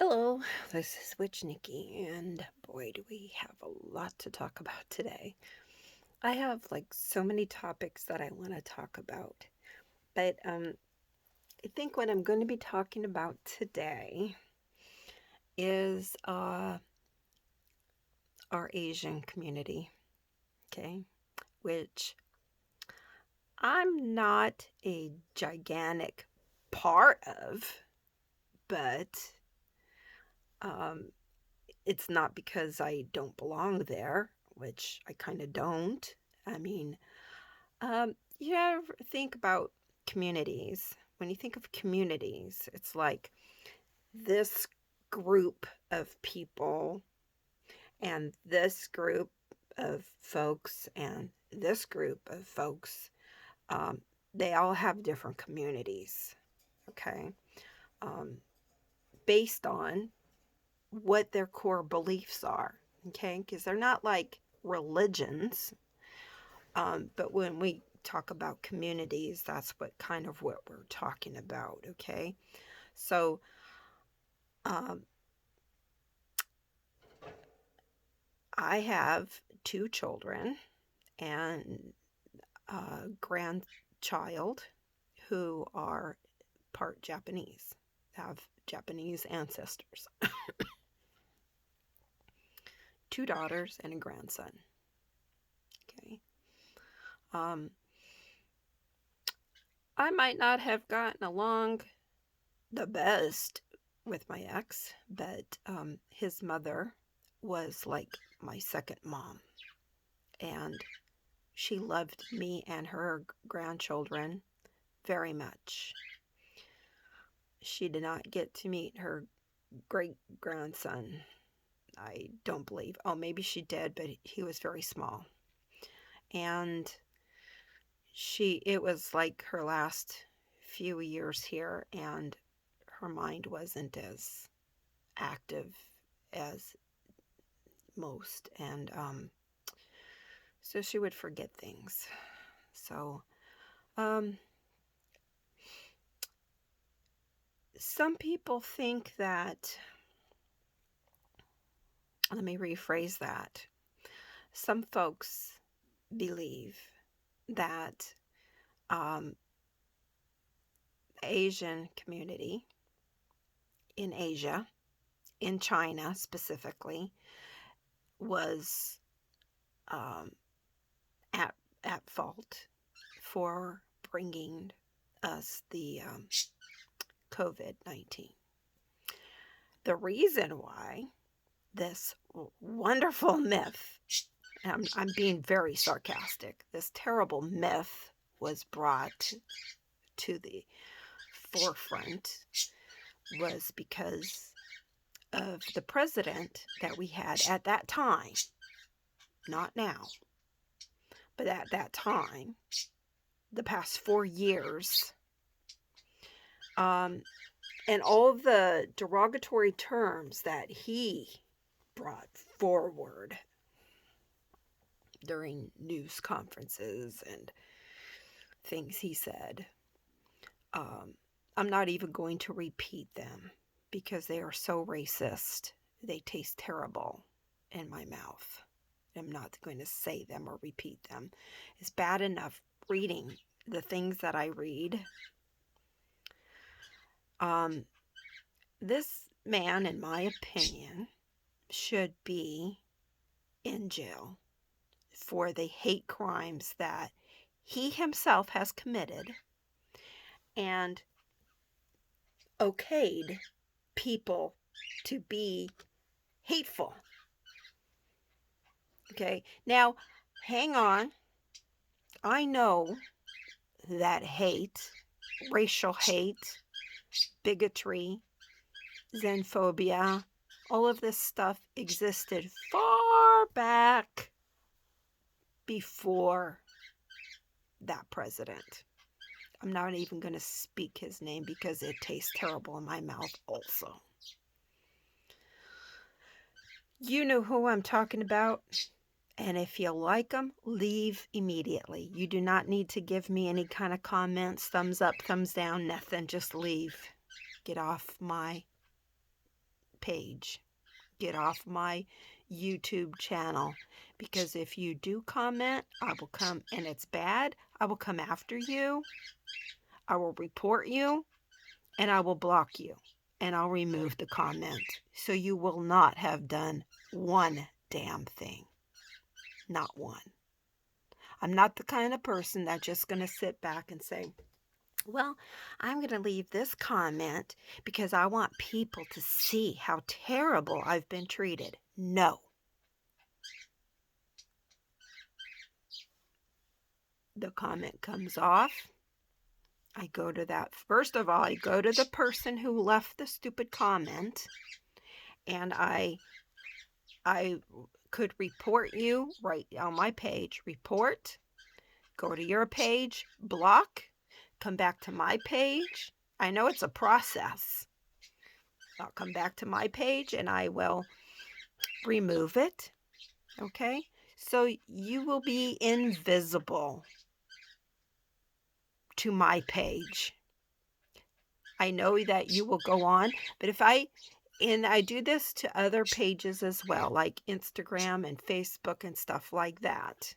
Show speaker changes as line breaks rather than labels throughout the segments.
Hello, this is Witch Nikki, and boy, do we have a lot to talk about today. I have so many topics that I want to talk about, but I think what I'm going to be talking about today is our Asian community, okay? Which I'm not a gigantic part of, but um, it's not because I don't belong there, which I kind of don't. I mean, you ever think about communities? When you think of communities, it's like this group of people and this group of folks and this group of folks. Um, they all have different communities, okay? Um, Based on what their core beliefs are, okay? Because they're not like religions. But when we talk about communities, that's what we're talking about, okay? So, um, I have two children and a grandchild who are part Japanese, have Japanese ancestors, two daughters and a grandson, okay? Um, I might not have gotten along the best with my ex, but his mother was like my second mom, and she loved me and her grandchildren very much. She did not get to meet her great grandson. I don't believe. Oh, maybe she did, but he was very small. And it was like her last few years here, and her mind wasn't as active as most, and so she would forget things. So um, some people think that, let me rephrase that. Some folks believe that um, Asian community in Asia, in China specifically, was um, at at fault for bringing us the COVID-19. The reason why this wonderful myth, and I'm being very sarcastic, this terrible myth was brought to the forefront was because of the president that we had at that time, not now, but at that time, the past 4 years, um, and all the derogatory terms that he brought forward during news conferences and things he said. Um, I'm not even going to repeat them because they are so racist. They taste terrible in my mouth. I'm not going to say them or repeat them. It's bad enough reading the things that I read. Um, this man, in my opinion, should be in jail for the hate crimes that he himself has committed and okayed people to be hateful. Okay, now hang on. I know that hate, racial hate, bigotry, xenophobia, all of this stuff existed far back before that president. I'm not even going to speak his name because it tastes terrible in my mouth also. You know who I'm talking about. And if you like them, leave immediately. You do not need to give me any kind of comments, thumbs up, thumbs down, nothing. Just leave. Get off my page. Get off my YouTube channel. Because if you do comment, I will come, and it's bad, I will come after you. I will report you, and I will block you, and I'll remove the comment. So you will not have done one damn thing. Not one. I'm not the kind of person that's just going to sit back and say, well, I'm going to leave this comment because I want people to see how terrible I've been treated. No. The comment comes off. I go to that. First of all, I go to the person who left the stupid comment, and I could report you right on my page. Report, go to your page, block, come back to my page. I know it's a process. I'll come back to my page and I will remove it. Okay? So you will be invisible to my page. I know that you will go on, but and I do this to other pages as well, like Instagram and Facebook and stuff like that.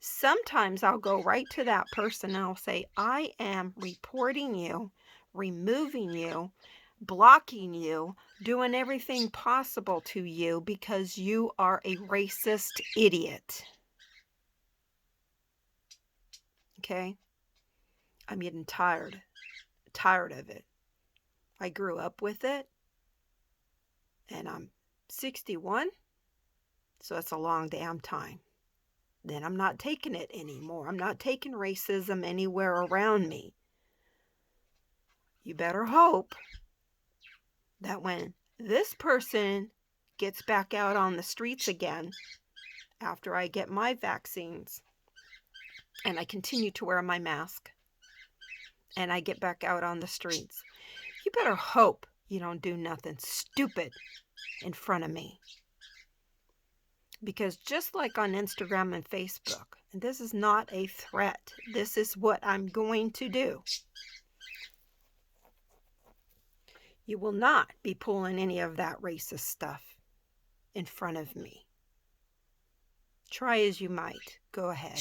Sometimes I'll go right to that person and I'll say, I am reporting you, removing you, blocking you, doing everything possible to you because you are a racist idiot. Okay? I'm getting tired of it. I grew up with it, and I'm 61, so that's a long damn time. Then I'm not taking it anymore. I'm not taking racism anywhere around me. You better hope that when this person gets back out on the streets again after I get my vaccines and I continue to wear my mask and I get back out on the streets, you better hope you don't do nothing stupid in front of me. Because just like on Instagram and Facebook, and this is not a threat, this is what I'm going to do. You will not be pulling any of that racist stuff in front of me. Try as you might, go ahead.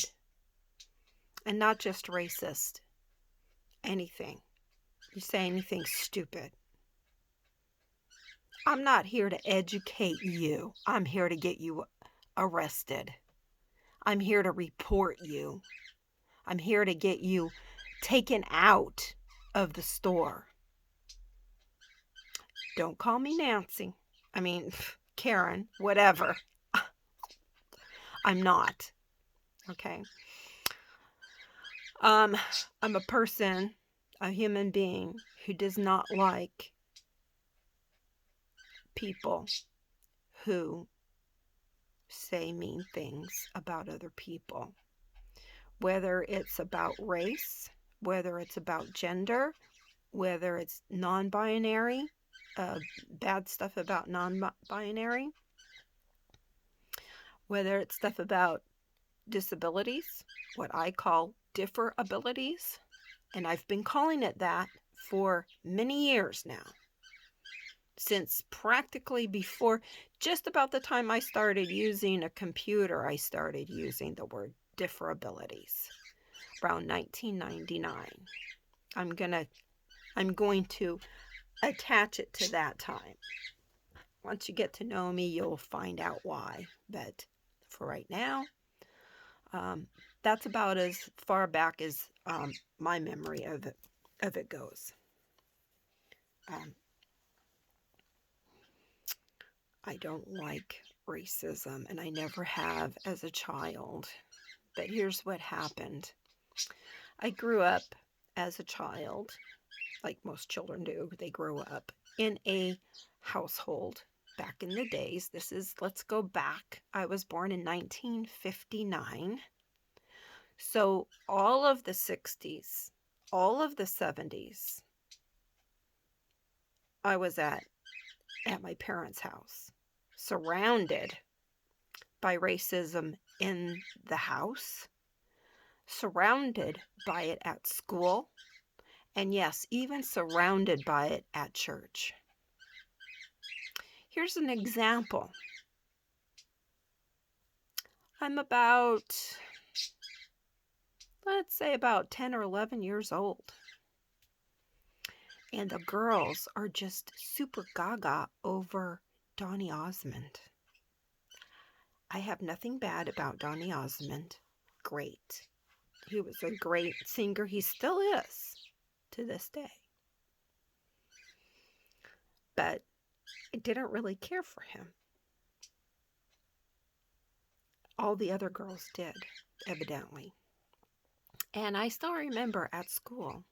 And not just racist, anything. You say anything stupid. I'm not here to educate you. I'm here to get you arrested. I'm here to report you. I'm here to get you taken out of the store. Don't call me Nancy. I mean, Karen, whatever. I'm not. Okay. I'm a person, a human being who does not like people who say mean things about other people. Whether it's about race, whether it's about gender, whether it's non-binary, bad stuff about non-binary, whether it's stuff about disabilities, what I call differ abilities, and I've been calling it that for many years now, since practically before, just about the time I started using a computer, I started using the word differ abilities, around 1999. I'm going to attach it to that time. Once you get to know me, you'll find out why. But for right now, that's about as far back as my memory of it goes. I don't like racism, and I never have as a child. But here's what happened. I grew up as a child, like most children do. They grow up in a household back in the days. Let's go back. I was born in 1959. So all of the 60s, all of the 70s, I was at my parents' house, surrounded by racism in the house, surrounded by it at school, and yes, even surrounded by it at church. Here's an example. I'm about, let's say about 10 or 11 years old. And the girls are just super gaga over Donny Osmond. I have nothing bad about Donny Osmond. Great. He was a great singer. He still is to this day. But I didn't really care for him. All the other girls did, evidently. And I still remember at school,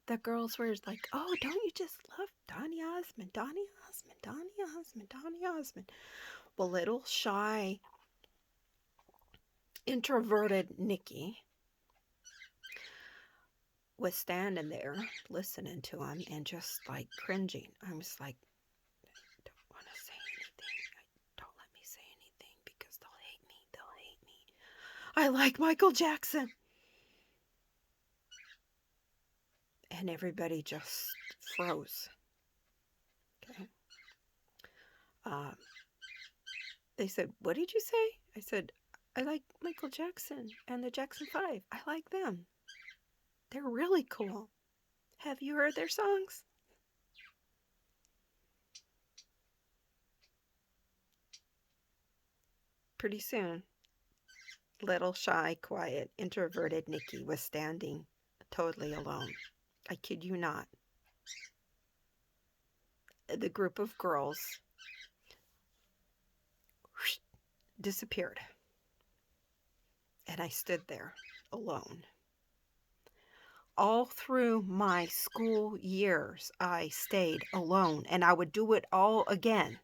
the girls were like, oh, don't you just love Donny Osmond, Donny Osmond, Donny Osmond, Donny Osmond. Well, little shy, introverted Nikki was standing there listening to him and just like cringing. I was like, I don't want to say anything. Don't let me say anything because they'll hate me. They'll hate me. I like Michael Jackson. And everybody just froze. Okay. They said, what did you say? I said, I like Michael Jackson and the Jackson 5. I like them. They're really cool. Have you heard their songs? Pretty soon, little shy, quiet, introverted Nikki was standing totally alone. I kid you not. The group of girls disappeared. And I stood there alone. All through my school years, I stayed alone, and I would do it all again.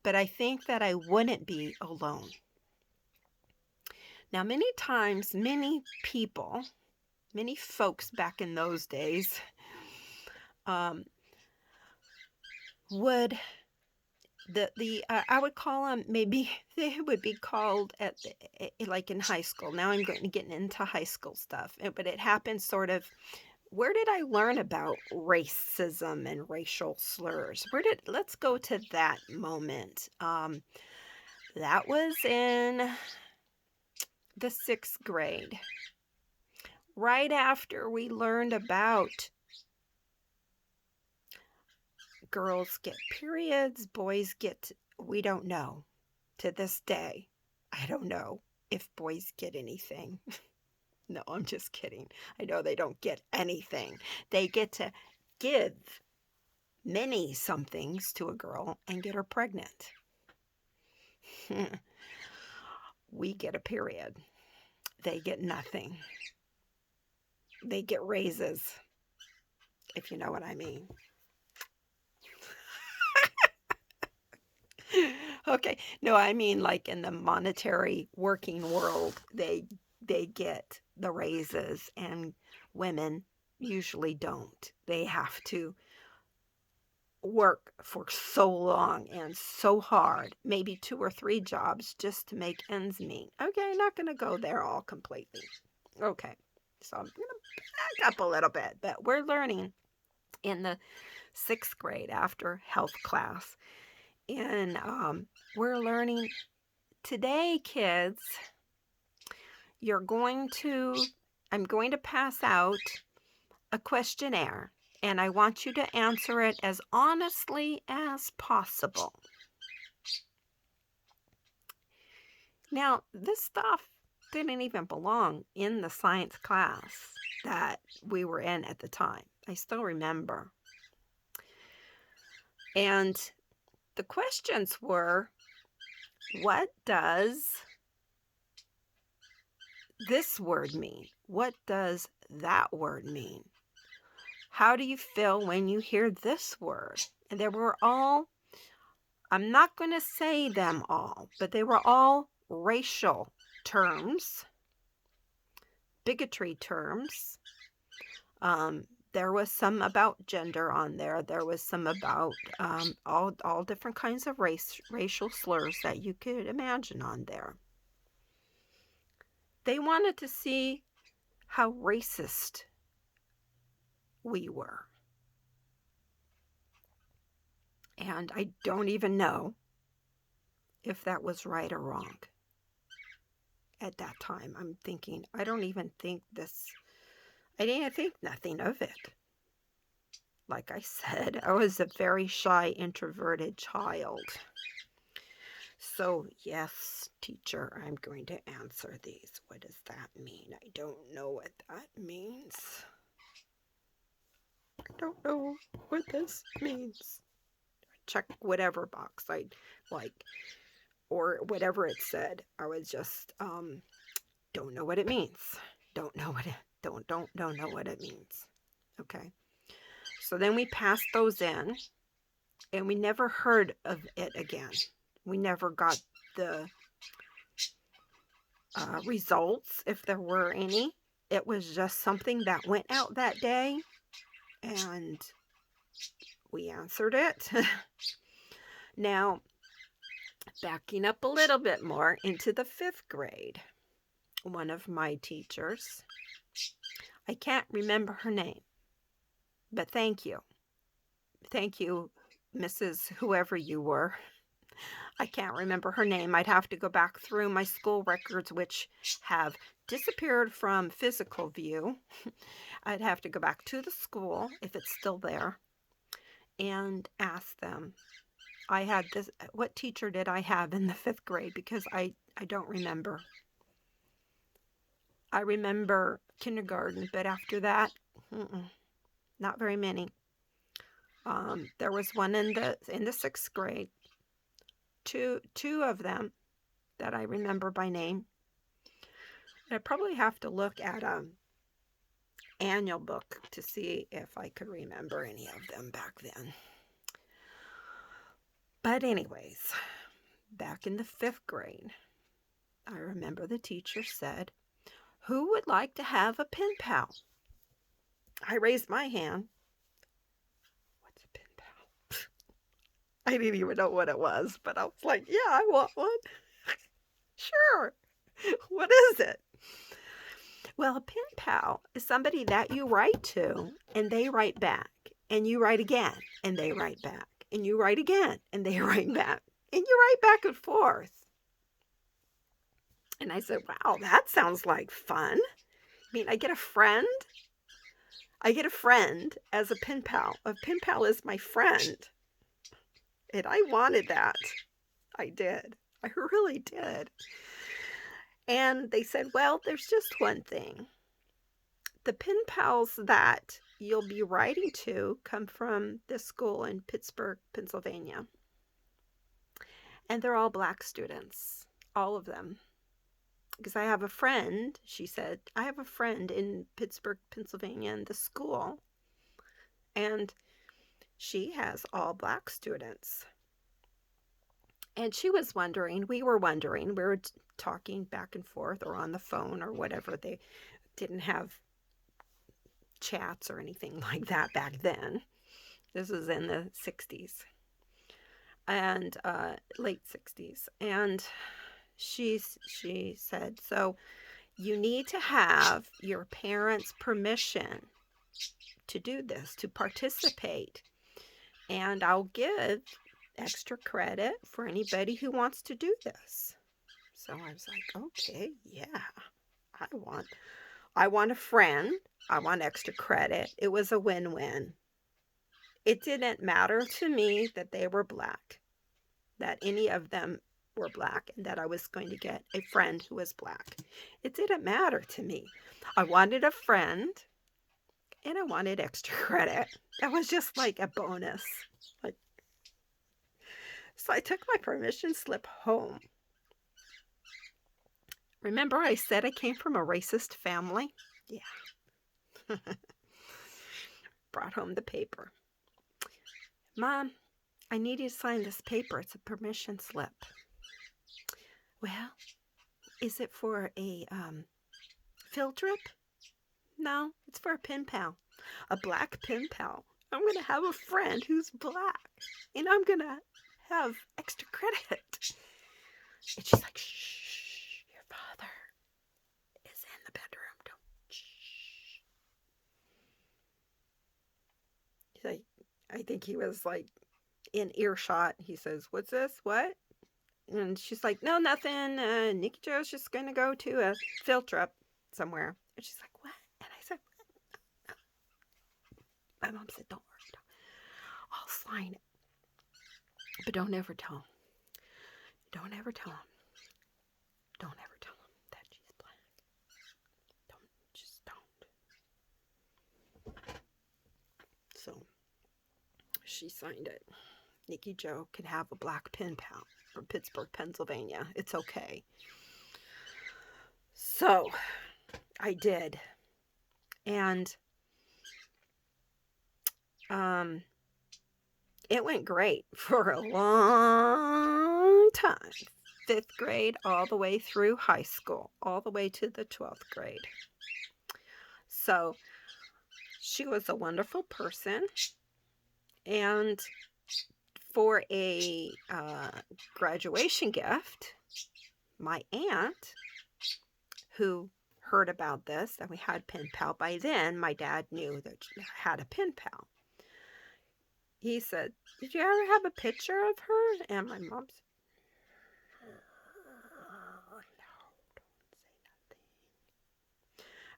But I think that I wouldn't be alone. Now, many times, many people, many folks back in those days would, I would call them, maybe they would be called at like in high school. Now I'm going to get into high school stuff, but it happened sort of, where did I learn about racism and racial slurs? Let's go to that moment. That was in the 6th grade. Right after we learned about girls get periods, boys get, we don't know. To this day, I don't know if boys get anything. No, I'm just kidding. I know they don't get anything. They get to give many somethings to a girl and get her pregnant. We get a period. They get nothing. They get raises, if you know what I mean. Okay, no, I mean like in the monetary working world, they get the raises, and women usually don't. They have to work for so long and so hard, maybe 2 or 3 jobs just to make ends meet. Okay, not going to go there all completely. Okay, so I'm going to back up a little bit, but we're learning in the 6th grade after health class. And we're learning today, kids, I'm going to pass out a questionnaire, and I want you to answer it as honestly as possible. Now, this stuff didn't even belong in the science class that we were in at the time. I still remember. And the questions were, what does this word mean? What does that word mean? How do you feel when you hear this word? And they were all, I'm not going to say them all, but they were all racial terms, bigotry terms. There was some about gender on there. There was some about all different kinds of racial slurs that you could imagine on there. They wanted to see how racist we were. And I don't even know if that was right or wrong. At that time, I'm thinking, I didn't think nothing of it. Like I said, I was a very shy, introverted child. So, yes, teacher, I'm going to answer these. What does that mean? I don't know what that means. I don't know what this means. Check whatever box I like, or whatever it said. I was just, don't know what it means. Don't know what it, don't know what it means. Okay. So then we passed those in, and we never heard of it again. We never got the results, if there were any. It was just something that went out that day, and we answered it. Now, backing up a little bit more into the 5th grade, one of my teachers, I can't remember her name, but thank you. Thank you, Mrs. Whoever you were. I can't remember her name. I'd have to go back through my school records, which have disappeared from physical view. I'd have to go back to the school, if it's still there, and ask them. I had this, what teacher did I have in the 5th grade? Because I don't remember. I remember kindergarten, but after that, not very many. There was one in the 6th grade. Two of them that I remember by name. I probably have to look at annual book to see if I could remember any of them back then. But anyways, back in the 5th grade, I remember the teacher said, "Who would like to have a pen pal?" I raised my hand. What's a pen pal? I didn't even know what it was, but I was like, yeah, I want one. Sure. What is it? Well, a pen pal is somebody that you write to, and they write back, and you write again, and they write back, and you write again, and they write back, and you write back and forth. And I said, wow, that sounds like fun. I mean, I get a friend as a pen pal. A pen pal is my friend. And I wanted that. I did. I really did. And they said, well, there's just one thing. The pen pals that you'll be writing to come from this school in Pittsburgh, Pennsylvania. And they're all Black students, all of them. Because I have a friend, she said, I have a friend in Pittsburgh, Pennsylvania in the school. And she has all Black students. And she was wondering, we were talking back and forth or on the phone or whatever. They didn't have chats or anything like that back then. This was in the 60s and late 60s. And she said, so you need to have your parents' permission to do this, to participate. And I'll give extra credit for anybody who wants to do this. So I was like, okay, yeah, I want a friend. I want extra credit. It was a win-win. It didn't matter to me that they were Black, that any of them were Black, and that I was going to get a friend who was Black. It didn't matter to me. I wanted a friend, and I wanted extra credit. That was just like a bonus. So I took my permission slip home. Remember I said I came from a racist family? Yeah. Brought home the paper. Mom, I need you to sign this paper. It's a permission slip. Well, is it for a field trip? No, it's for a pen pal. A Black pen pal. I'm going to have a friend who's Black. And I'm going to have extra credit. And she's like, shh, your father is in the bedroom. Don't shh. He's like, I think he was like in earshot. He says, "What's this? What?" And she's like, "No, nothing. Nikki Jo's just going to go to a field trip somewhere." And she's like, "What?" And I said, my mom said, "Don't worry. I'll sign it. But don't ever tell him. Don't ever tell him. Don't ever tell him that she's black. Just don't." So she signed it. Nikki Jo can have a black pen pal from Pittsburgh, Pennsylvania. It's okay. So I did. And it went great for a long time. 5th grade all the way through high school, all the way to the 12th grade. So she was a wonderful person. And for a graduation gift, my aunt, who heard about this, that we had pen pal, by then my dad knew that she had a pen pal. He said, "Did you ever have a picture of her?" And my mom said, "No, don't say nothing."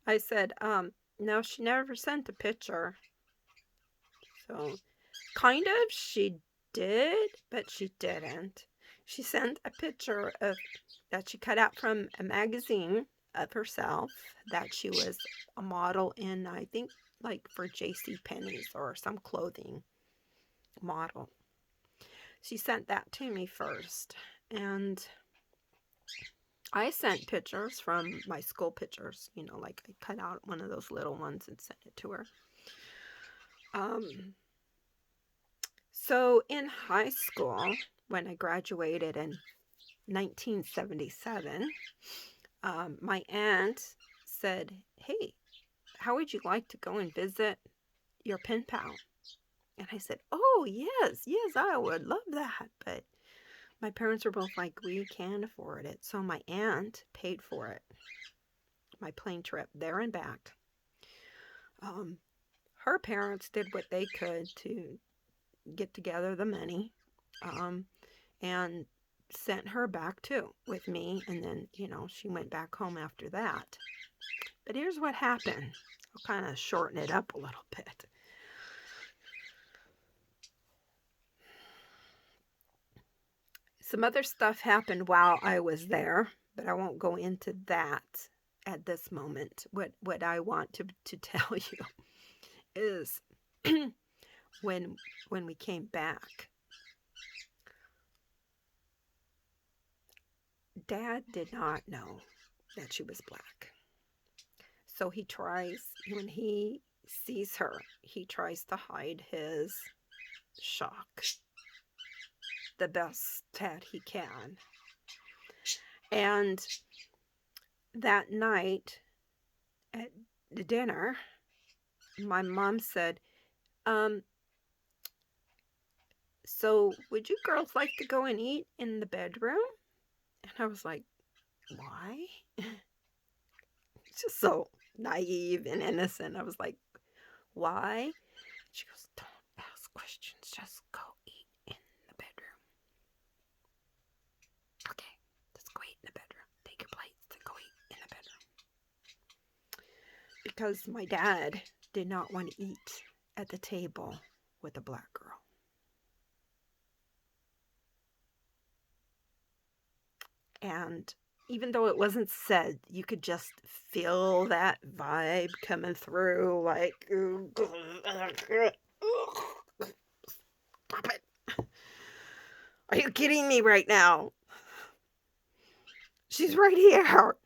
I said, "No, she never sent a picture." So, kind of, she did, but she didn't. She sent a picture of that she cut out from a magazine of herself, that she was a model in, I think, like for J.C. Penney's or some clothing model. She sent that to me first, and I sent pictures from my school pictures, like I cut out one of those little ones and sent it to her. So in high school, when I graduated in 1977, my aunt said, "Hey, how would you like to go and visit your pen pal?" And I said, "Oh, yes, I would love that." But my parents were both like, "We can't afford it." So my aunt paid for it, my plane trip there and back. Her parents did what they could to get together the money, and sent her back too with me. And then, she went back home after that. But here's what happened. I'll kind of shorten it up a little bit. Some other stuff happened while I was there, but I won't go into that at this moment. What I want to tell you is when we came back, Dad did not know that she was black. So he tries, when he sees her, he tries to hide his shock the best that he can. And that night at the dinner, my mom said, "So would you girls like to go and eat in the bedroom?" And I was like, "Why?" Just so naive and innocent. I was like, "Why?" She goes, "Don't ask questions. Just go eat in the bedroom." Okay, let's go eat in the bedroom. Take your plates and go eat in the bedroom. Because my dad did not want to eat at the table with a black girl. And even though it wasn't said, you could just feel that vibe coming through, like, stop it. Are you kidding me right now? She's right here.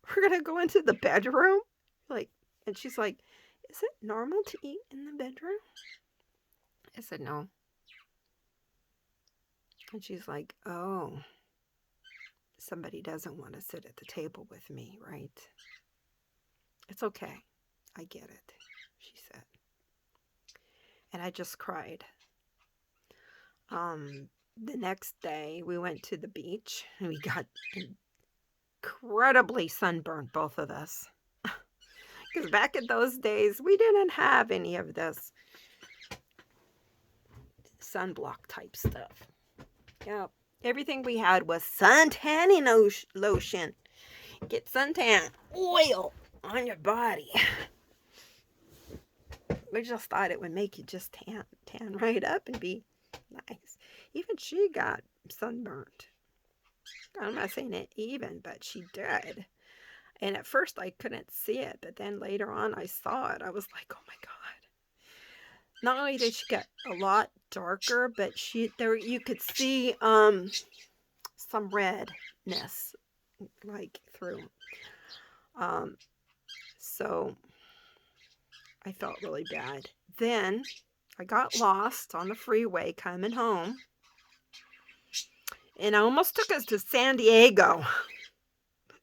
We're going to go into the bedroom? And she's like, "Is it normal to eat in the bedroom?" I said, "No." And she's like, "Oh, somebody doesn't want to sit at the table with me, right?" "It's okay. I get it," she said. And I just cried. The next day, we went to the beach, and we got incredibly sunburned, both of us. Because back in those days, we didn't have any of this sunblock type stuff. Yeah. Everything we had was sun tanning lotion. Get suntan oil on your body. We just thought it would make you just tan right up and be nice. Even she got sunburnt. I'm not saying it even, but she did. And at first I couldn't see it, but then later on I saw it. I was like, oh my God. Not only did she get a lot darker, but you could see some redness like through. So I felt really bad. Then I got lost on the freeway coming home. And I almost took us to San Diego.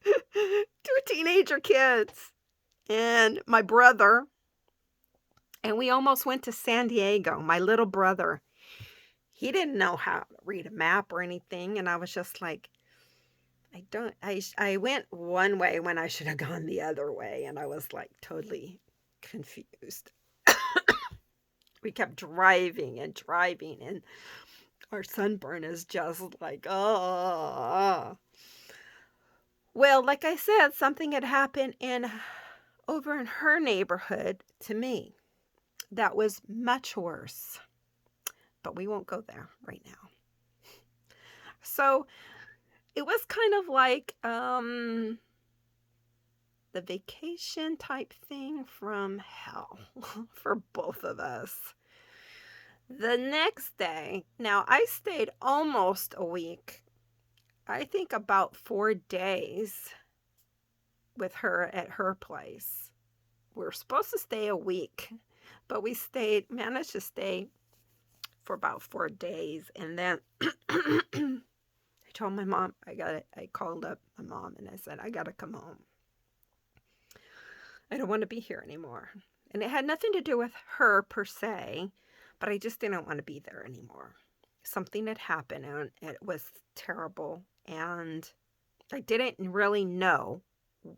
2 teenager kids and my brother. And we almost went to San Diego. My little brother, he didn't know how to read a map or anything. And I was just like, I went one way when I should have gone the other way. And I was like totally confused. We kept driving and driving. And our sunburn is just like, oh. Well, like I said, something had happened over in her neighborhood to me that was much worse. But we won't go there right now. So it was kind of like the vacation type thing from hell for both of us. The next day, now I stayed almost a week. I think about 4 days with her at her place. We were supposed to stay a week, but we managed to stay for about 4 days. And then I told my mom, I called up my mom and I said, I got to come home. I don't want to be here anymore. And it had nothing to do with her per se, but I just didn't want to be there anymore. Something had happened and it was terrible. And I didn't really know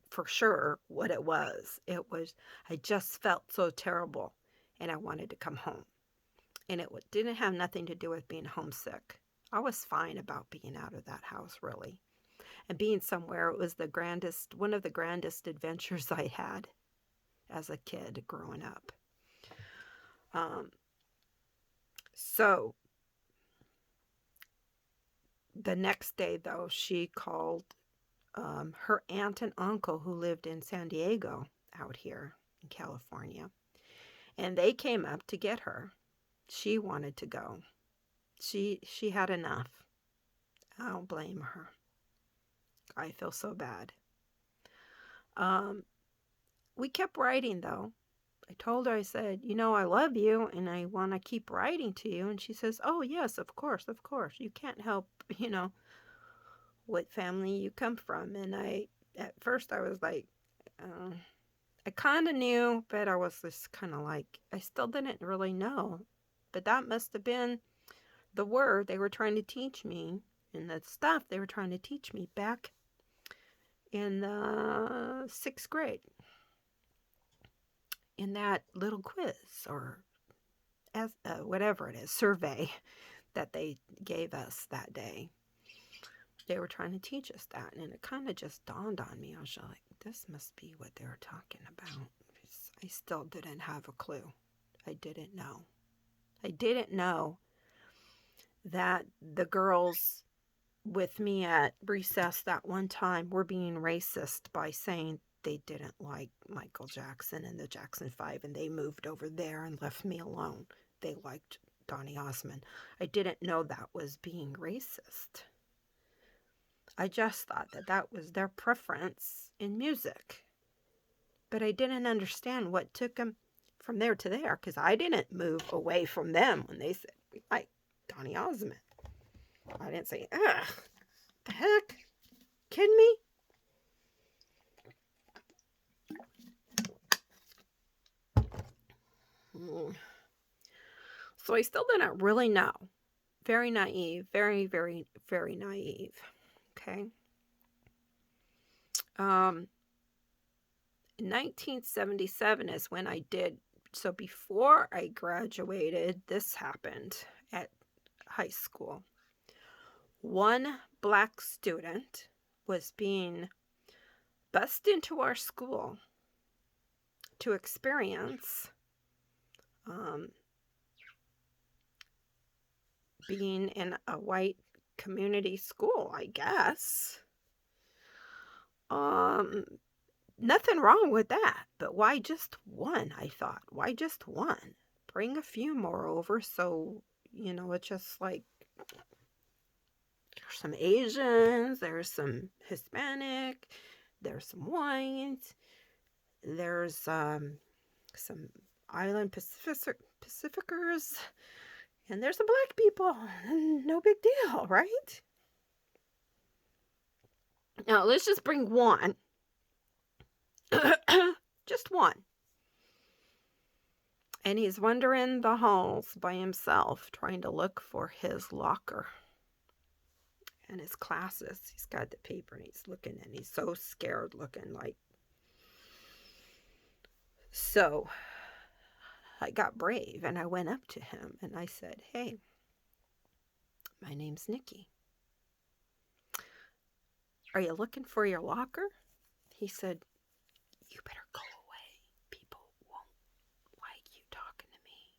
for sure what it was. I just felt so terrible and I wanted to come home. And it didn't have nothing to do with being homesick. I was fine about being out of that house, really. And being somewhere, it was one of the grandest adventures I had as a kid growing up. So the next day, though, she called her aunt and uncle who lived in San Diego out here in California. And they came up to get her. She wanted to go. She had enough. I don't blame her. I feel so bad. We kept writing, though. I told her, I said, I love you and I want to keep writing to you. And she says, oh, yes, of course. You can't help, what family you come from. And at first I was like, I kind of knew, but I was just kind of like, I still didn't really know. But that must have been the word they were trying to teach me and the stuff they were trying to teach me back in the 6th grade. In that little quiz or whatever it is, survey that they gave us that day. They were trying to teach us that, and it kind of just dawned on me. I was like, this must be what they were talking about. I still didn't have a clue. I didn't know. I didn't know that the girls with me at recess that one time were being racist by saying they didn't like Michael Jackson and the Jackson 5 and they moved over there and left me alone. They liked Donny Osmond. I didn't know that was being racist. I just thought that was their preference in music. But I didn't understand what took them from there to there because I didn't move away from them when they said, we like Donny Osmond. I didn't say, ugh, the heck? Kidding me? So I still didn't really know. Very naive. Very, very, very naive. Okay. 1977 is when I did. So before I graduated, this happened at high school, one black student was being bused into our school to experience um, being in a white community school, I guess. Um, Nothing wrong with that, but why just one? I thought, why just one? Bring a few more over so, it's just like there's some Asians, there's some Hispanic, there's some whites, there's some island Pacificers, and there's some black people. No big deal, right? Now, let's just bring one. Just one. And he's wandering the halls by himself, trying to look for his locker and his classes. He's got the paper and he's looking, and he's so scared looking, like. So I got brave and I went up to him and I said, "Hey, my name's Nikki. Are you looking for your locker?" He said, "You better go away. People won't like you talking to me."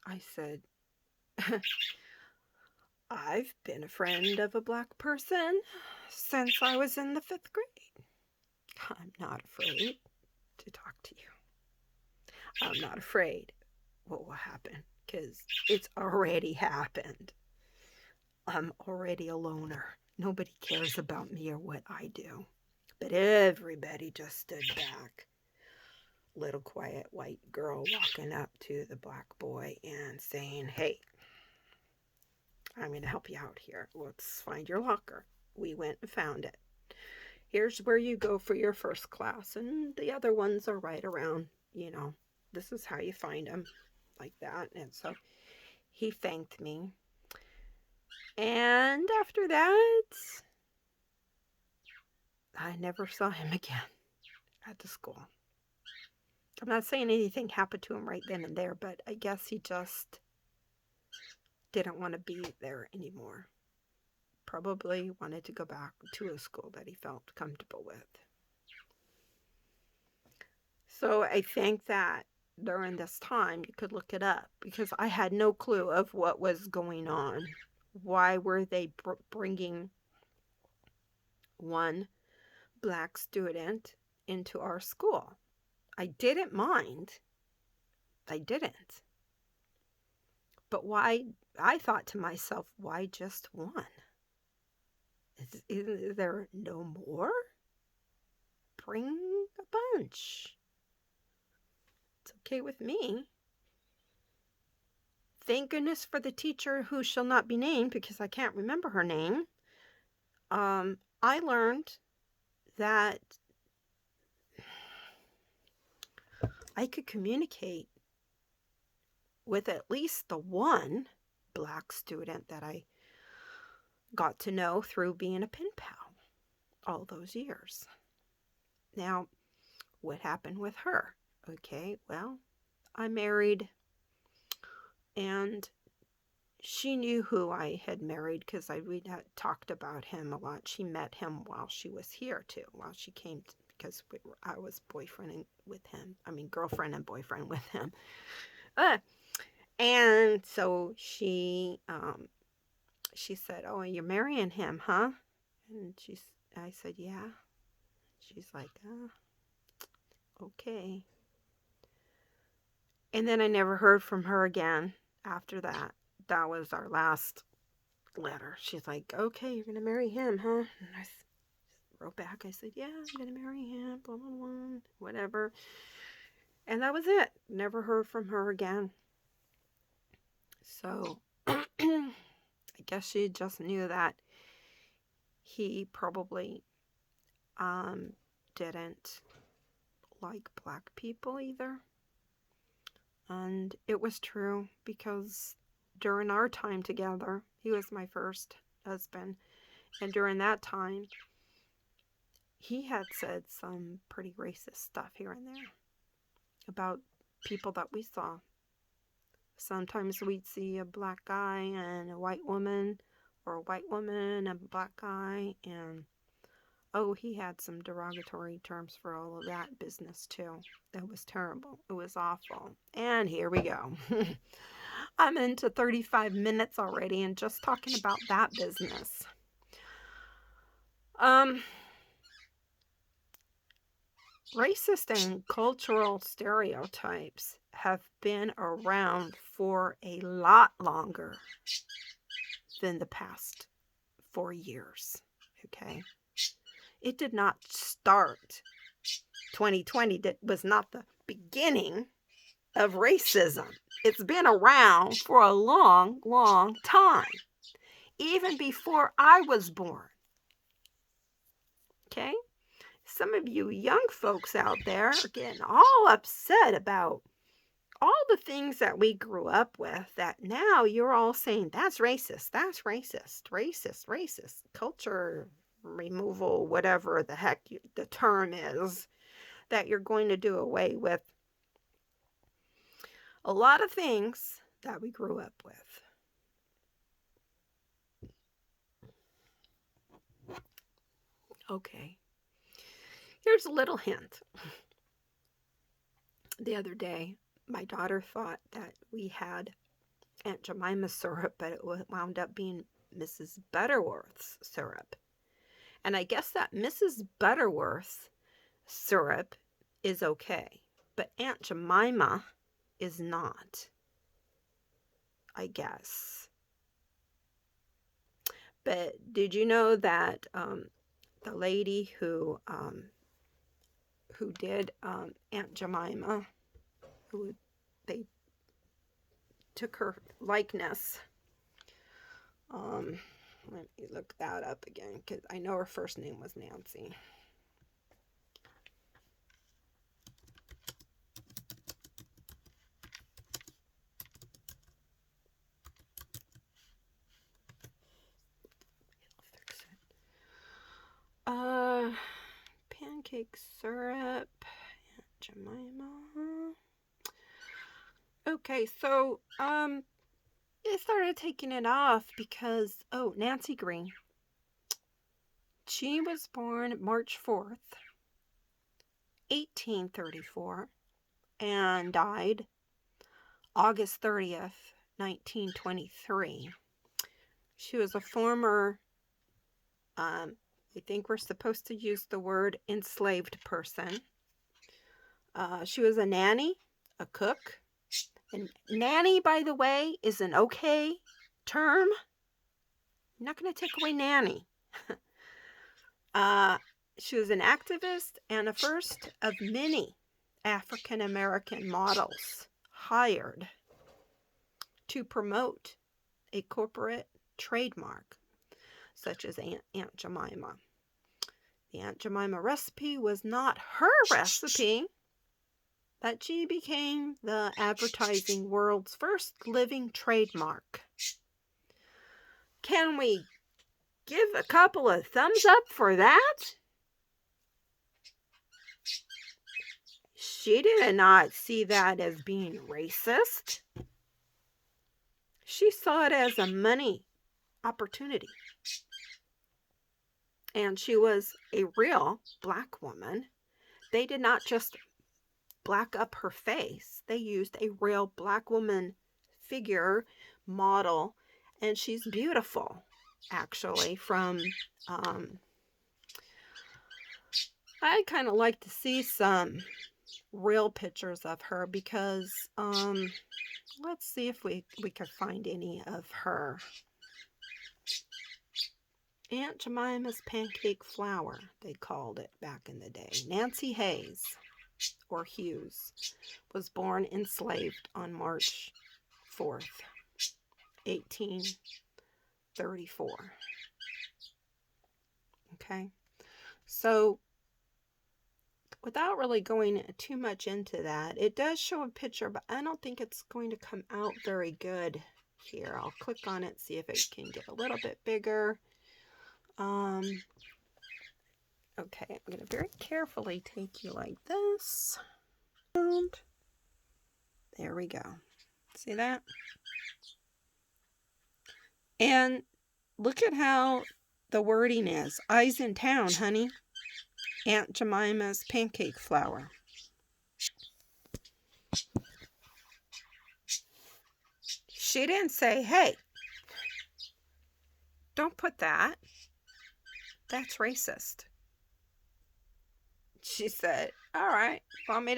I said, "I've been a friend of a black person since I was in the 5th grade. I'm not afraid to talk to you. I'm not afraid what will happen, because it's already happened. I'm already a loner. Nobody cares about me or what I do." But everybody just stood back. Little quiet white girl walking up to the black boy and saying, "Hey, I'm going to help you out here. Let's find your locker." We went and found it. "Here's where you go for your first class, and the other ones are right around, this is how you find them," like that. And so he thanked me. And after that, I never saw him again at the school. I'm not saying anything happened to him right then and there, but I guess he just didn't want to be there anymore. Probably wanted to go back to a school that he felt comfortable with. So I think that during this time, you could look it up, because I had no clue of what was going on. Why were they bringing one black student into our school? I didn't mind. I didn't. But why? I thought to myself, why just one? Is there no more? Bring a bunch. It's okay with me. Thank goodness for the teacher who shall not be named, because I can't remember her name. I learned that I could communicate with at least the one black student that I got to know through being a pen pal all those years. Now, what happened with her? Okay, well, I married, and she knew who I had married, because we had talked about him a lot. She met him while she was here too, while she came because I was girlfriend and boyfriend with him. And so she said, "Oh, you're marrying him, huh?" And I said, "Yeah." She's like, "Okay." And then I never heard from her again after that. That was our last letter. She's like, "Okay, you're going to marry him, huh?" And I wrote back. I said, "Yeah, I'm going to marry him, blah, blah, blah, whatever." And that was it. Never heard from her again. So I guess she just knew that he probably didn't like black people either. And it was true, because during our time together, he was my first husband, and during that time, he had said some pretty racist stuff here and there about people that we saw. Sometimes we'd see a black guy and a white woman, or a white woman and a black guy, and oh, he had some derogatory terms for all of that business too. That was terrible. It was awful. And here we go. I'm into 35 minutes already and just talking about that business. Racist and cultural stereotypes have been around for a lot longer than the past 4 years. Okay? It did not start. 2020 was not the beginning of racism. It's been around for a long, long time. Even before I was born. Okay? Some of you young folks out there are getting all upset about all the things that we grew up with that now you're all saying that's racist, racist, culture removal, whatever the heck the term is, that you're going to do away with a lot of things that we grew up with. Okay. Here's a little hint. The other day, my daughter thought that we had Aunt Jemima syrup, but it wound up being Mrs. Butterworth's syrup. And I guess that Mrs. Butterworth syrup is okay, but Aunt Jemima is not, I guess. But did you know that the lady who did Aunt Jemima, they took her likeness. Let me look that up again because I know her first name was Nancy. Pancake syrup, Aunt Jemima. Okay, so it started taking it off because Nancy Green. She was born March 4th, 1834, and died August 30th, 1923. She was a former, I think we're supposed to use the word enslaved person. She was a nanny, a cook. And nanny, by the way, is an okay term. I'm not going to take away nanny. She was an activist and a first of many African American models hired to promote a corporate trademark such as Aunt Jemima. The Aunt Jemima recipe was not her recipe, but she became the advertising world's first living trademark. Can we give a couple of thumbs up for that? She did not see that as being racist. She saw it as a money opportunity. And she was a real black woman. They did not just black up her face. They used a real black woman figure model. And she's beautiful, actually, from... I'd kind of like to see some real pictures of her because let's see if we could find any of her. Aunt Jemima's pancake flour, they called it back in the day. Nancy Hayes, or Hughes, was born enslaved on March 4th, 1834. Okay, so without really going too much into that, it does show a picture, but I don't think it's going to come out very good here. I'll click on it, see if it can get a little bit bigger. Okay, I'm going to very carefully take you like this. And there we go. See that? And look at how the wording is. Eyes in town, honey. Aunt Jemima's pancake flour. She didn't say, hey, don't put that. That's racist. She said, all right, you want me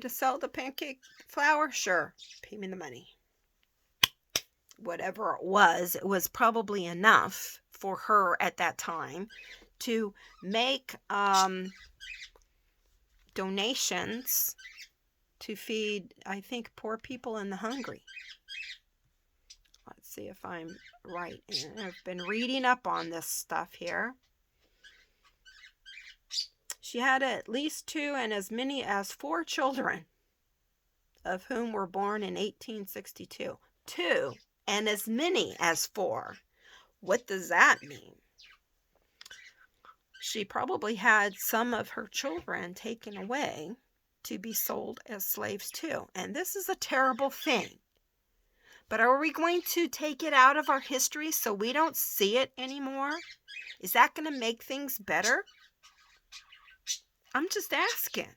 to sell the pancake flour? Sure. Pay me the money. Whatever it was probably enough for her at that time to make donations to feed, I think, poor people and the hungry. Let's see if I'm right. I've been reading up on this stuff here. She had at least 2 and as many as 4 children, of whom were born in 1862. 2 and as many as 4. What does that mean? She probably had some of her children taken away to be sold as slaves too. And this is a terrible thing. But are we going to take it out of our history so we don't see it anymore? Is that going to make things better? I'm just asking.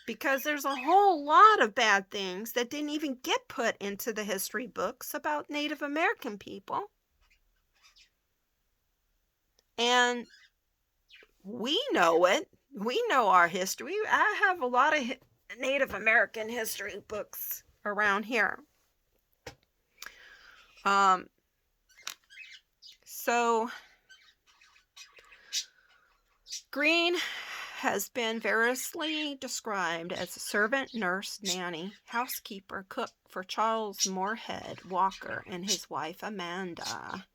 Because there's a whole lot of bad things that didn't even get put into the history books about Native American people. And we know it. We know our history. I have a lot of Native American history books around here. So Greene has been variously described as a servant, nurse, nanny, housekeeper, cook for Charles Moorhead Walker and his wife Amanda.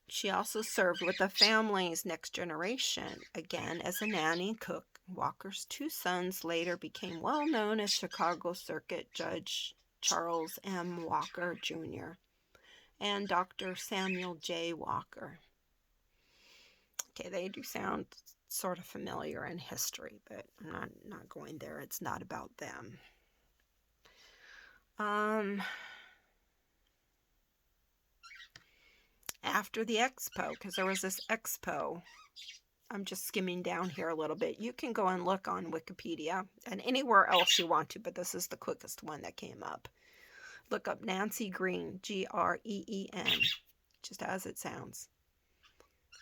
She also served with the family's next generation, again as a nanny and cook. Walker's 2 sons later became well known as Chicago Circuit Judge Charles M. Walker Jr. and Dr. Samuel J. Walker. Okay, they do sound sort of familiar in history, but I'm not going there. It's not about them. After the expo, because there was this expo, I'm just skimming down here a little bit. You can go and look on Wikipedia and anywhere else you want to, but this is the quickest one that came up. Look up Nancy Greene, Green, just as it sounds.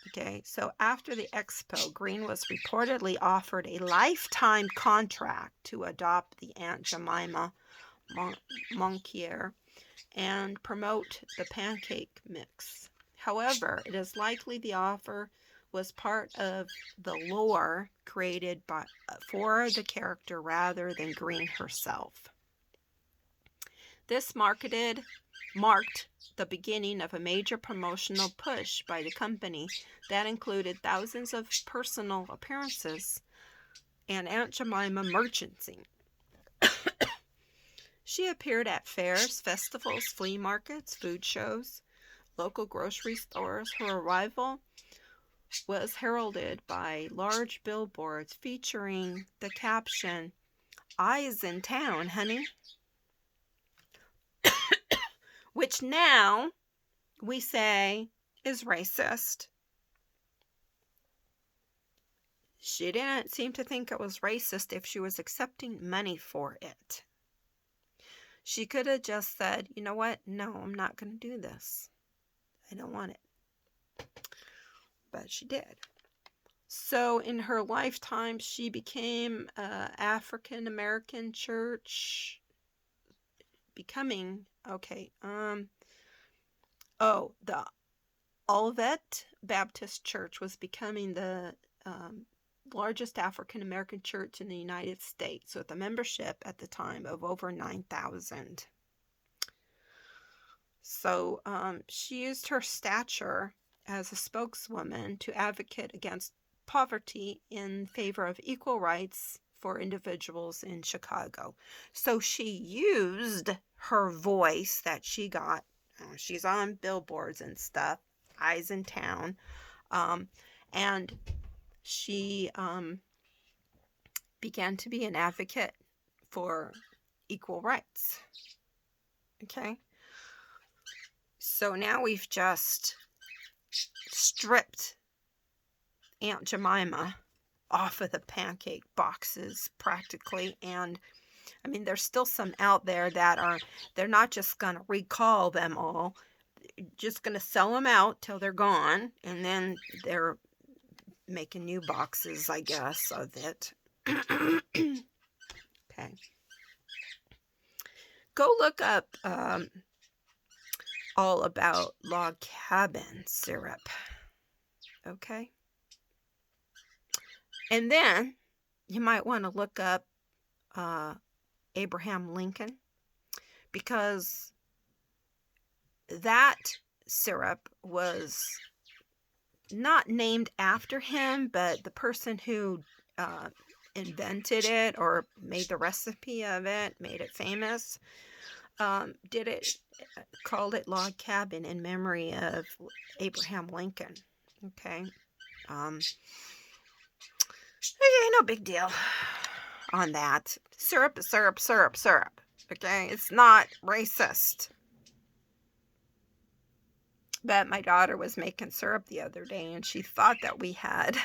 Okay, so after the expo, Greene was reportedly offered a lifetime contract to adopt the Aunt Jemima Monquier and promote the pancake mix. However, it is likely the offer was part of the lore created for the character rather than Greene herself. This marked the beginning of a major promotional push by the company that included thousands of personal appearances and Aunt Jemima merchandising. She appeared at fairs, festivals, flea markets, food shows, local grocery stores. Her arrival was heralded by large billboards featuring the caption, "Eyes in town, honey," which now we say is racist. She didn't seem to think it was racist if she was accepting money for it. She could have just said, you know what? No, I'm not going to do this. I don't want it. But she did. So in her lifetime, she became African American church, becoming, the Olivet Baptist Church was becoming the largest African American church in the United States, with a membership at the time of over 9,000. So she used her stature as a spokeswoman to advocate against poverty in favor of equal rights for individuals in Chicago. So she used her voice that she got. She's on billboards and stuff, Eyes in Town, and she began to be an advocate for equal rights. Okay? So now we've just stripped Aunt Jemima off of the pancake boxes practically. And I mean, there's still some out there that they're not just going to recall them all, just going to sell them out till they're gone. And then they're making new boxes, I guess, of it. Okay. Go look up all about log cabin syrup. Okay. And then you might want to look up Abraham Lincoln, because that syrup was not named after him, but the person who invented it or made the recipe of it, made it famous, called it log cabin in memory of Abraham Lincoln. Okay. Okay, no big deal on that. Syrup is syrup, syrup, syrup. Okay, it's not racist. But my daughter was making syrup the other day, and she thought that we had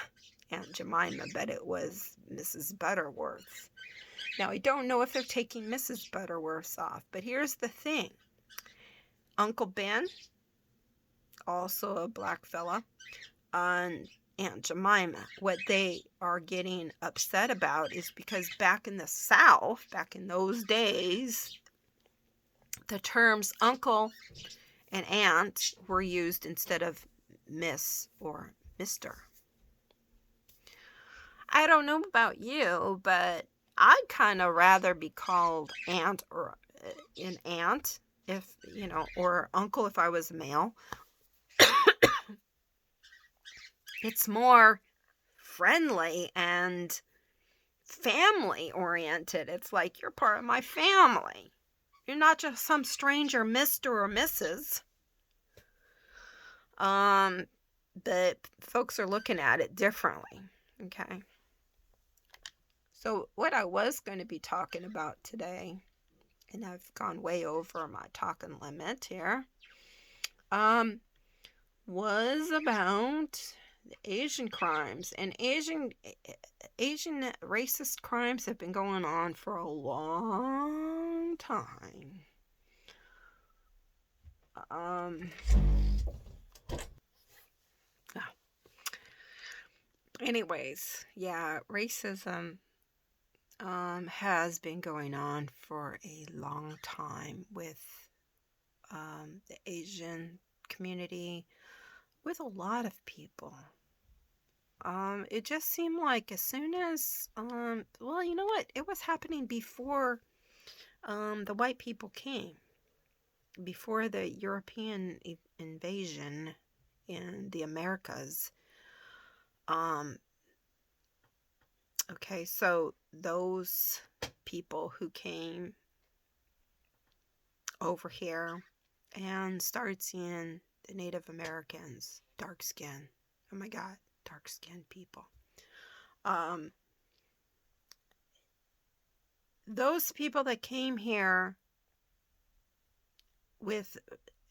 Aunt Jemima, but it was Mrs. Butterworth. Now, I don't know if they're taking Mrs. Butterworth off, but here's the thing. Uncle Ben, also a black fella, and Aunt Jemima, what they are getting upset about is because back in the South, back in those days, the terms uncle and aunt were used instead of Miss or Mr. I don't know about you, but I'd kind of rather be called aunt or an aunt, if, or uncle if I was a male. It's more friendly and family oriented. It's like you're part of my family. You're not just some stranger Mr. or Mrs. But folks are looking at it differently. Okay. So what I was going to be talking about today, and I've gone way over my talking limit here, was about the Asian crimes. And Asian racist crimes have been going on for a long time. Anyways, yeah, racism has been going on for a long time with the Asian community, with a lot of people. It just seemed like as soon as, well, you know what? It was happening before the white people came, before the European invasion in the Americas. Okay, so those people who came over here and started seeing the Native Americans, dark skin. Oh my God, dark skinned people. Those people that came here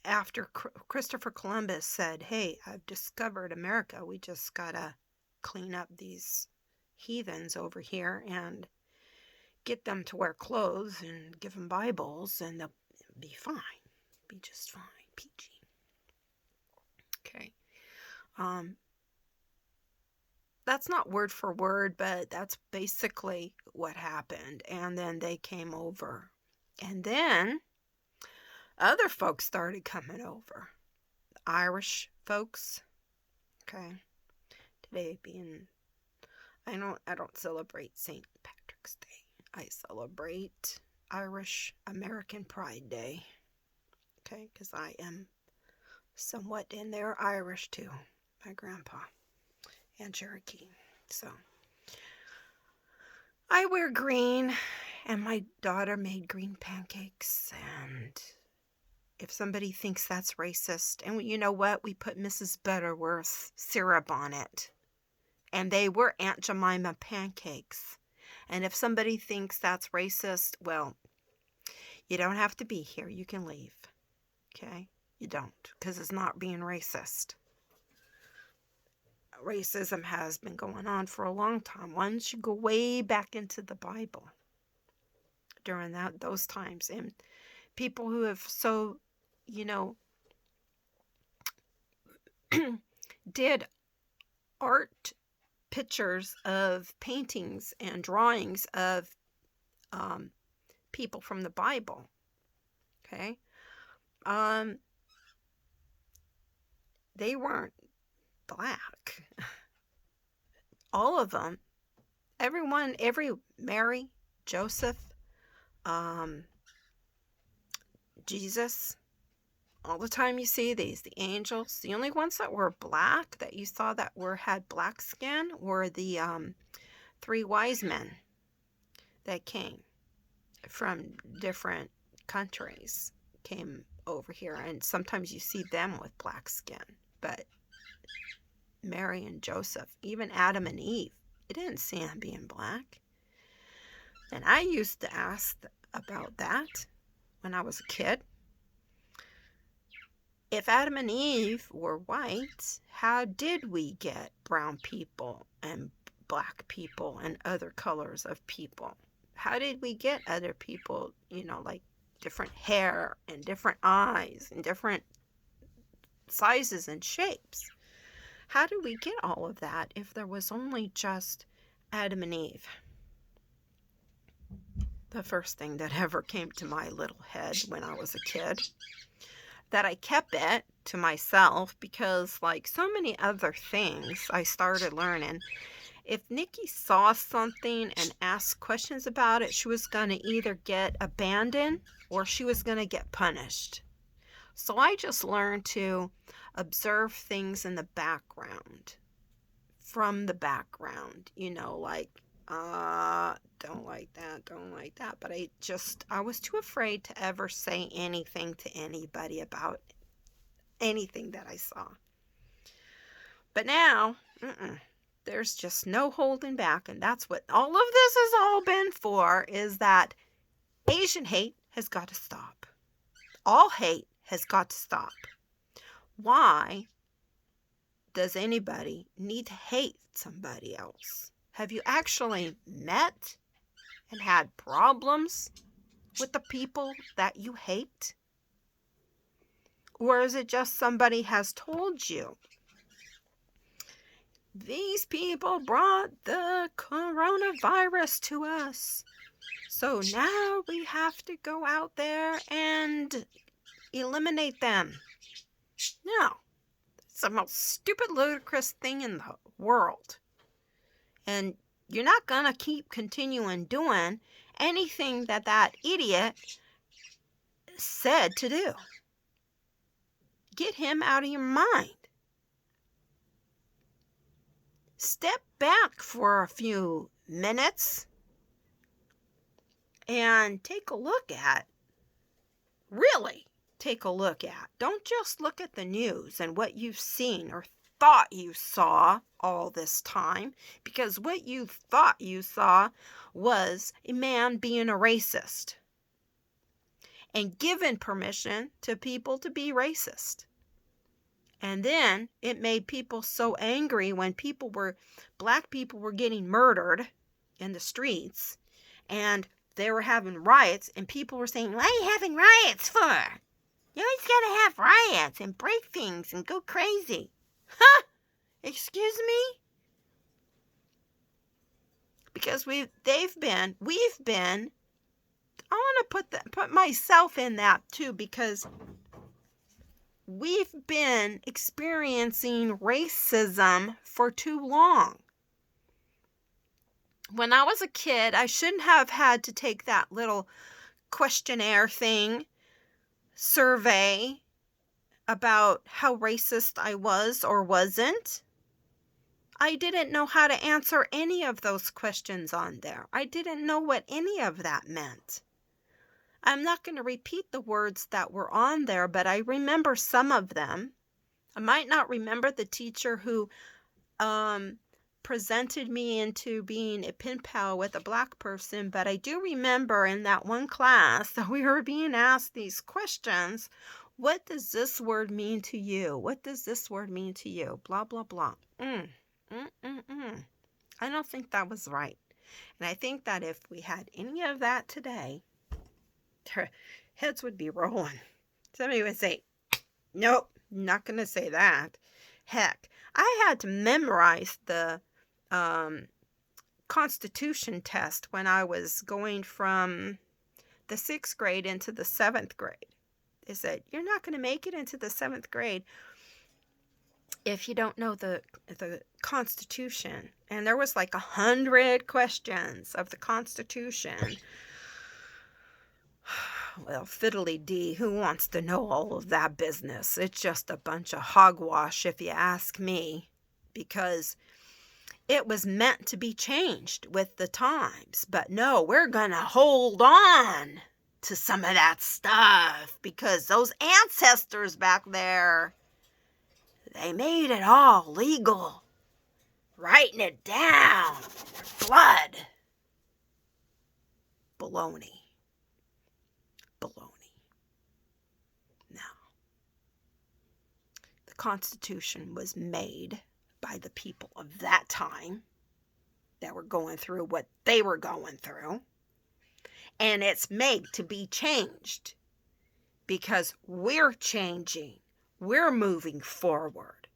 after Christopher Columbus said, hey, I've discovered America. We just gotta clean up these heathens over here and get them to wear clothes and give them Bibles, and they'll be fine. Be just fine. Peachy. Okay. That's not word for word, but that's basically what happened. And then they came over. And then other folks started coming over. The Irish folks. Okay. Today being, I don't celebrate St. Patrick's Day. I celebrate Irish American Pride Day. Okay, because I am somewhat in there Irish too. My grandpa and Cherokee. So I wear green, and my daughter made green pancakes, and if somebody thinks that's racist, and you know what? We put Mrs. Butterworth syrup on it. And they were Aunt Jemima pancakes. And if somebody thinks that's racist, well, you don't have to be here. You can leave. Okay? You don't, because it's not being racist. Racism has been going on for a long time. One should go way back into the Bible during those times. And people who have did art pictures of paintings and drawings of people from the Bible. Okay? They weren't black. All of them, Mary, Joseph, Jesus, all the time you see the angels, the only ones that were black that you saw that had black skin were the 3 wise men that came from different countries, came over here, and sometimes you see them with black skin. But Mary and Joseph, even Adam and Eve, you didn't see them being black. And I used to ask about that when I was a kid. If Adam and Eve were white, how did we get brown people and black people and other colors of people? How did we get other people, like different hair and different eyes and different sizes and shapes? How did we get all of that if there was only just Adam and Eve? The first thing that ever came to my little head when I was a kid, that I kept it to myself because, like so many other things I started learning, if Nikki saw something and asked questions about it, she was going to either get abandoned or she was going to get punished. So I just learned to observe things in the background, from the background, like, don't like that. But I was too afraid to ever say anything to anybody about anything that I saw. But now, there's just no holding back. And that's what all of this has all been for, is that Asian hate has got to stop. All hate has got to stop. Why does anybody need to hate somebody else? Have you actually met and had problems with the people that you hate? Or is it just somebody has told you, these people brought the coronavirus to us, so now we have to go out there and eliminate them? No. It's the most stupid, ludicrous thing in the world. And you're not going to keep continuing doing anything that idiot said to do. Get him out of your mind. Step back for a few minutes and take a look at, don't just look at the news and what you've seen or thought you saw all this time, because what you thought you saw was a man being a racist and given permission to people to be racist. And then it made people so angry when black people were getting murdered in the streets, and they were having riots, and people were saying, "What are you having riots for? You always gotta have riots and break things and go crazy." Huh? Excuse me? Because we've been, I want to put myself in that too, because we've been experiencing racism for too long. When I was a kid, I shouldn't have had to take that little questionnaire survey about how racist I was or wasn't. I didn't know how to answer any of those questions on there. I didn't know what any of that meant. I'm not going to repeat the words that were on there, but I remember some of them. I might not remember the teacher who presented me into being a pen pal with a black person, but I do remember in that one class that we were being asked these questions. What does this word mean to you? What does this word mean to you? Blah, blah, blah. I don't think that was right. And I think that if we had any of that today, their heads would be rolling. Somebody would say, nope, not going to say that. Heck, I had to memorize the Constitution test when I was going from the 6th grade into the 7th grade. They said, you're not going to make it into the 7th grade if you don't know the Constitution. And there was like 100 questions of the Constitution. Well, fiddly dee, who wants to know all of that business? It's just a bunch of hogwash if you ask me, because it was meant to be changed with the times. But no, we're going to hold on to some of that stuff because those ancestors back there, they made it all legal, writing it down in their blood. Baloney. Now, the Constitution was made by the people of that time that were going through what they were going through. And it's made to be changed because we're changing. We're moving forward.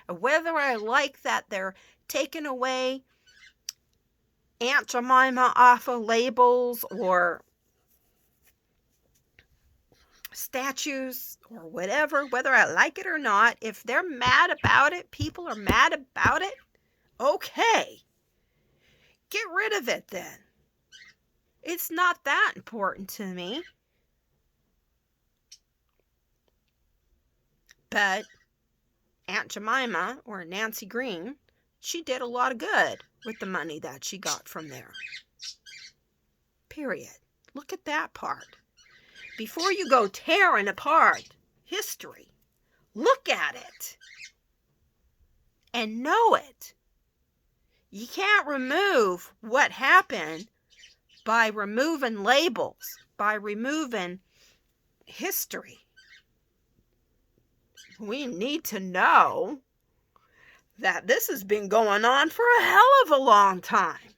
And whether I like that they're taking away Aunt Jemima off of labels or statues or whatever, whether I like it or not, if they're mad about it, people are mad about it, okay. Get rid of it then. It's not that important to me. But Aunt Jemima, or Nancy Green, she did a lot of good with the money that she got from there. Period. Look at that part. Before you go tearing apart history, look at it and know it. You can't remove what happened by removing labels, by removing history. We need to know that this has been going on for a hell of a long time.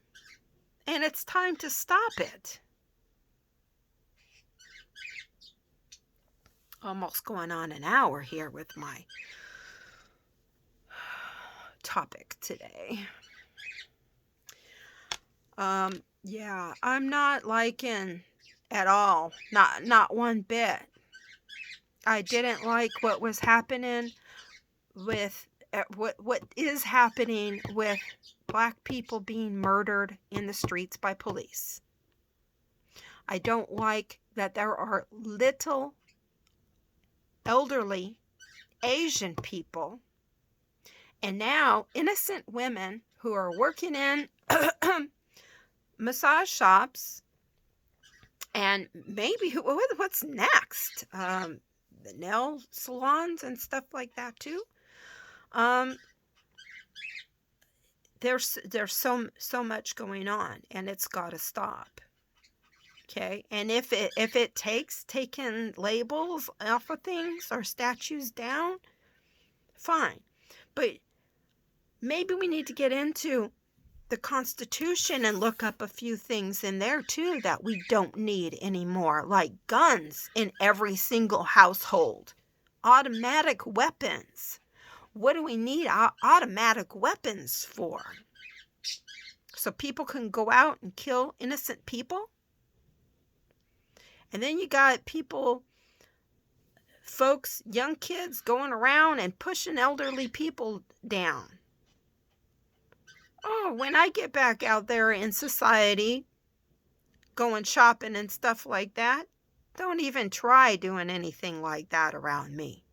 And it's time to stop it. Almost going on an hour here with my topic today. Yeah, I'm not liking at all. Not one bit. I didn't like what was happening with what is happening with black people being murdered in the streets by police. I don't like that there are little elderly Asian people and now innocent women who are working in massage shops and maybe what's next, the nail salons and stuff like that too. There's so much going on, and it's got to stop. Okay, and if it takes taking labels off of things or statues down, fine. But maybe we need to get into the Constitution and look up a few things in there too that we don't need anymore, like guns in every single household, automatic weapons. What do we need automatic weapons for? So people can go out and kill innocent people? And then you got folks, young kids going around and pushing elderly people down. Oh, when I get back out there in society, going shopping and stuff like that, don't even try doing anything like that around me.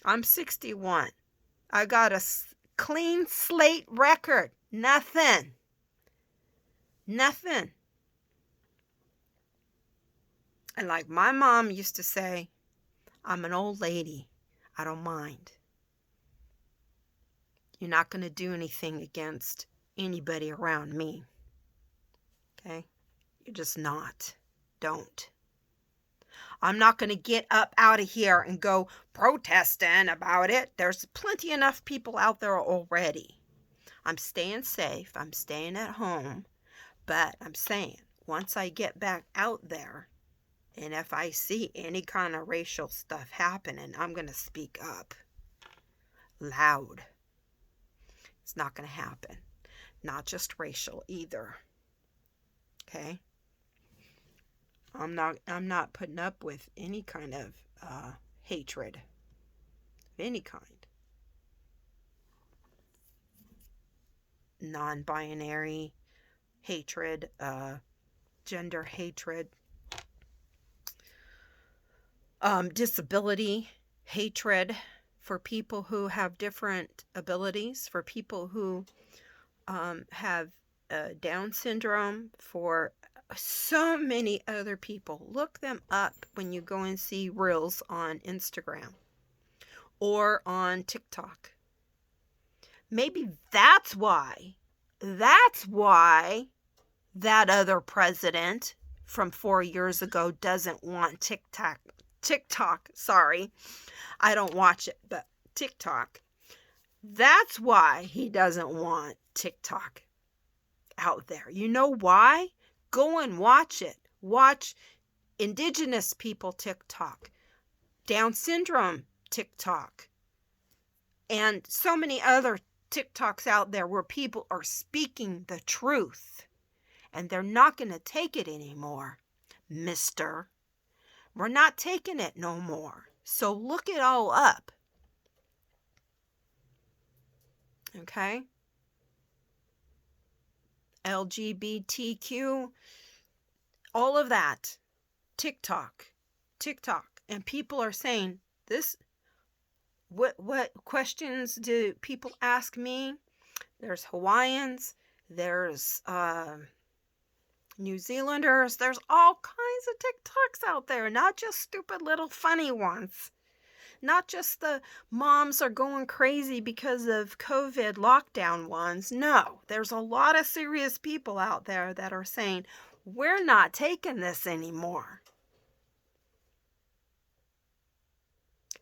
I'm 61. I got a clean slate record. Nothing. And like my mom used to say, I'm an old lady. I don't mind. You're not going to do anything against anybody around me. Okay? You're just not. Don't. I'm not going to get up out of here and go protesting about it. There's plenty enough people out there already. I'm staying safe. I'm staying at home. But I'm saying, once I get back out there, and if I see any kind of racial stuff happening, I'm going to speak up. Loud. It's not going to happen. Not just racial either. Okay? I'm not putting up with any kind of hatred of any kind. Non-binary hatred, gender hatred, disability hatred for people who have different abilities, for people who have Down syndrome, for so many other people. Look them up when you go and see reels on Instagram or on TikTok. Maybe that's why that other president from 4 years ago doesn't want TikTok, sorry. I don't watch it, but TikTok. That's why he doesn't want TikTok out there. You know why? Go and watch it. Watch Indigenous people TikTok, Down syndrome TikTok, and so many other TikToks out there where people are speaking the truth, and they're not going to take it anymore, mister. We're not taking it no more. So look it all up. Okay? LGBTQ, all of that. TikTok. And people are saying, what questions do people ask me? There's Hawaiians, there's New Zealanders, there's all kinds of TikToks out there, not just stupid little funny ones. Not just the moms are going crazy because of COVID lockdown ones. No, there's a lot of serious people out there that are saying, we're not taking this anymore.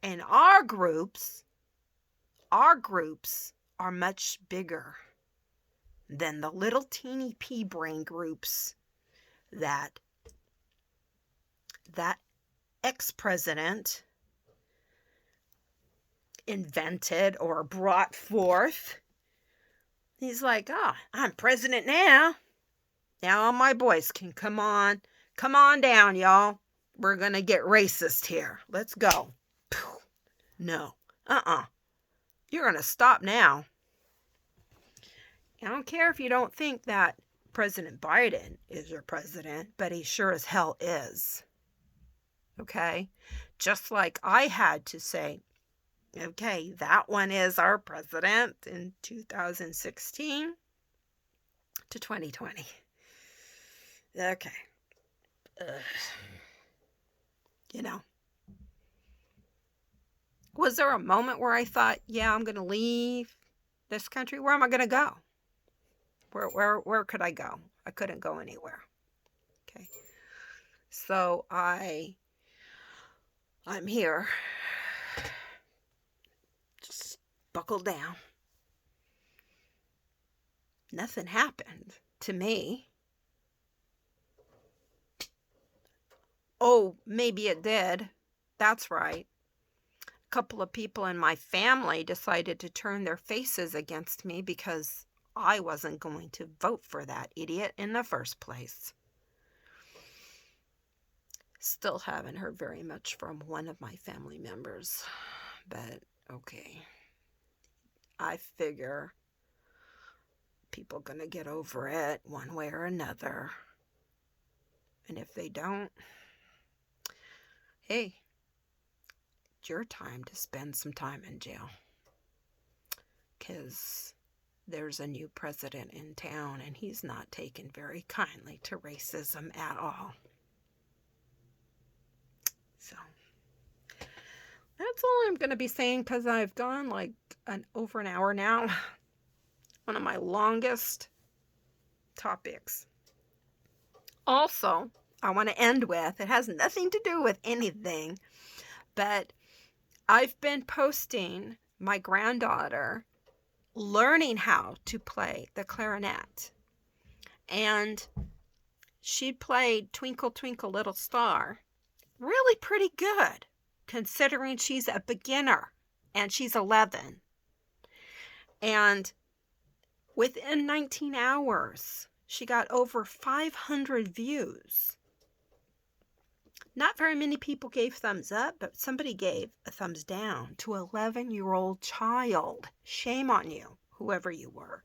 And our groups are much bigger than the little teeny pea brain groups that ex-president invented or brought forth. He's like, I'm president now. Now all my boys can come on down, y'all. We're going to get racist here. Let's go. No. You're going to stop now. I don't care if you don't think that President Biden is your president, but he sure as hell is. Okay? Just like I had to say, okay, that one is our president in 2016 to 2020. Okay. You know. Was there a moment where I thought, yeah, I'm going to leave this country? Where am I going to go? Where could I go? I couldn't go anywhere. Okay. So I'm here. Just buckle down. Nothing happened to me. Oh, maybe it did. That's right. A couple of people in my family decided to turn their faces against me because I wasn't going to vote for that idiot in the first place. Still haven't heard very much from one of my family members, but okay. I figure people are going to get over it one way or another. And if they don't, hey, it's your time to spend some time in jail. Because there's a new president in town and he's not taken very kindly to racism at all. So, That's all I'm going to be saying because I've gone like over an hour now. One of my longest topics. Also, I want to end with, it has nothing to do with anything, but I've been posting my granddaughter learning how to play the clarinet. And she played Twinkle Twinkle Little Star really pretty good, considering she's a beginner and she's 11. And within 19 hours, she got over 500 views. Not very many people gave thumbs up, but somebody gave a thumbs down to an 11-year-old child. Shame on you, whoever you were.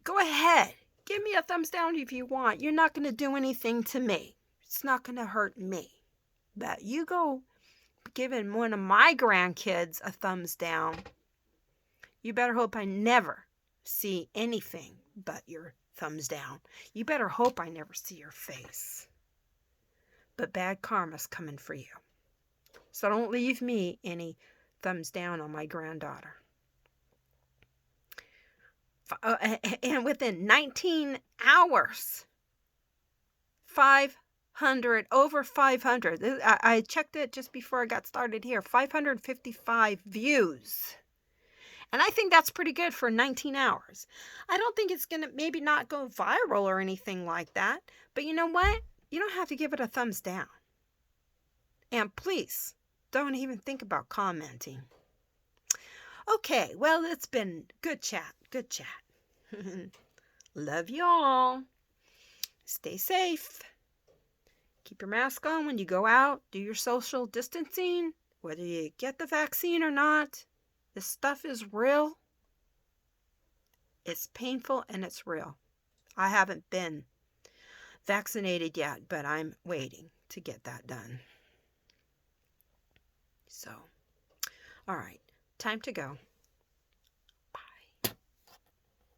Go ahead, give me a thumbs down if you want. You're not going to do anything to me. It's not going to hurt me. But you go giving one of my grandkids a thumbs down, you better hope I never see anything but your thumbs down. You better hope I never see your face. But bad karma's coming for you. So don't leave me any thumbs down on my granddaughter. And within 19 hours, over 500. I checked it just before I got started here. 555 views. And I think that's pretty good for 19 hours. I don't think it's going to maybe not go viral or anything like that. But you know what? You don't have to give it a thumbs down. And please, don't even think about commenting. Okay, well, it's been good chat. Good chat. Love y'all. Stay safe. Keep your mask on when you go out. Do your social distancing. Whether you get the vaccine or not, this stuff is real. It's painful and it's real. I haven't been vaccinated yet, but I'm waiting to get that done. So, all right, time to go.